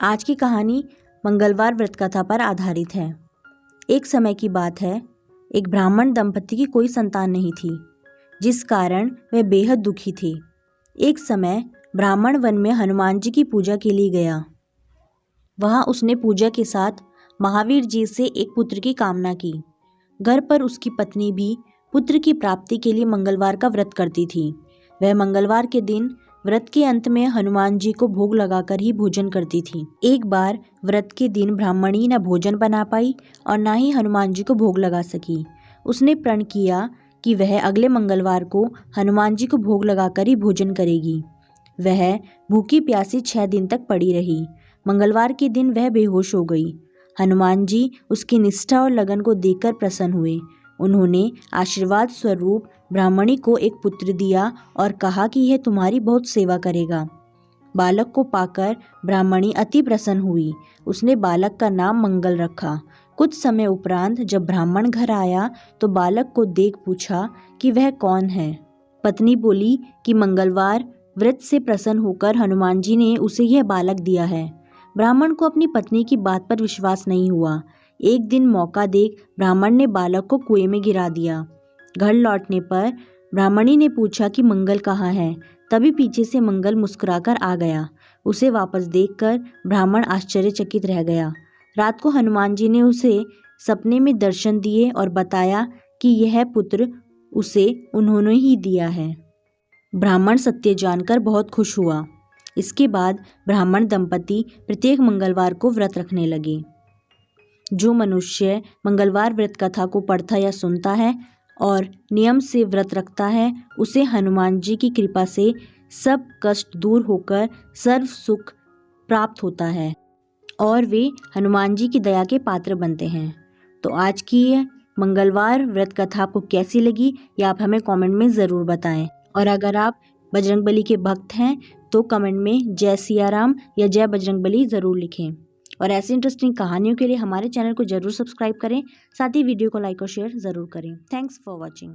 आज की कहानी मंगलवार व्रत कथा पर आधारित है। एक समय की बात है, एक ब्राह्मण दंपति की कोई संतान नहीं थी, जिस कारण वह बेहद दुखी थे। एक समय ब्राह्मण वन में हनुमान जी की पूजा के लिए गया। वहां उसने पूजा के साथ महावीर जी से एक पुत्र की कामना की। घर पर उसकी पत्नी भी पुत्र की प्राप्ति के लिए मंगलवार का व्रत करती थी। वह मंगलवार के दिन व्रत के अंत में हनुमान जी को भोग लगाकर ही भोजन करती थी। एक बार व्रत के दिन ब्राह्मणी न भोजन बना पाई और न ही हनुमान जी को भोग लगा सकी। उसने प्रण किया कि वह अगले मंगलवार को हनुमान जी को भोग लगाकर ही भोजन करेगी। वह भूखी प्यासी 6 दिन तक पड़ी रही। मंगलवार के दिन वह बेहोश हो गई। हनुमान जी उसकी निष्ठा और लगन को देखकर प्रसन्न हुए। उन्होंने आशीर्वाद स्वरूप ब्राह्मणी को एक पुत्र दिया और कहा कि यह तुम्हारी बहुत सेवा करेगा। बालक को पाकर ब्राह्मणी अति प्रसन्न हुई। उसने बालक का नाम मंगल रखा। कुछ समय उपरांत जब ब्राह्मण घर आया तो बालक को देख पूछा कि वह कौन है। पत्नी बोली कि मंगलवार व्रत से प्रसन्न होकर हनुमान जी ने उसे यह बालक दिया है। ब्राह्मण को अपनी पत्नी की बात पर विश्वास नहीं हुआ। एक दिन मौका देख ब्राह्मण ने बालक को कुएं में गिरा दिया। घर लौटने पर ब्राह्मणी ने पूछा कि मंगल कहाँ है। तभी पीछे से मंगल मुस्कुराकर आ गया। उसे वापस देखकर ब्राह्मण आश्चर्यचकित रह गया। रात को हनुमान जी ने उसे सपने में दर्शन दिए और बताया कि यह पुत्र उसे उन्होंने ही दिया है। ब्राह्मण सत्य जानकर बहुत खुश हुआ। इसके बाद ब्राह्मण दंपति प्रत्येक मंगलवार को व्रत रखने लगे। जो मनुष्य मंगलवार व्रत कथा को पढ़ता या सुनता है और नियम से व्रत रखता है, उसे हनुमान जी की कृपा से सब कष्ट दूर होकर सर्व सुख प्राप्त होता है और वे हनुमान जी की दया के पात्र बनते हैं। तो आज की यह मंगलवार व्रत कथा आपको कैसी लगी, या आप हमें कमेंट में ज़रूर बताएं। और अगर आप बजरंगबली के भक्त हैं तो कमेंट में जय सिया राम या जय बजरंगबली ज़रूर लिखें। और ऐसी इंटरेस्टिंग कहानियों के लिए हमारे चैनल को ज़रूर सब्सक्राइब करें। साथ ही वीडियो को लाइक और शेयर ज़रूर करें। Thanks for watching.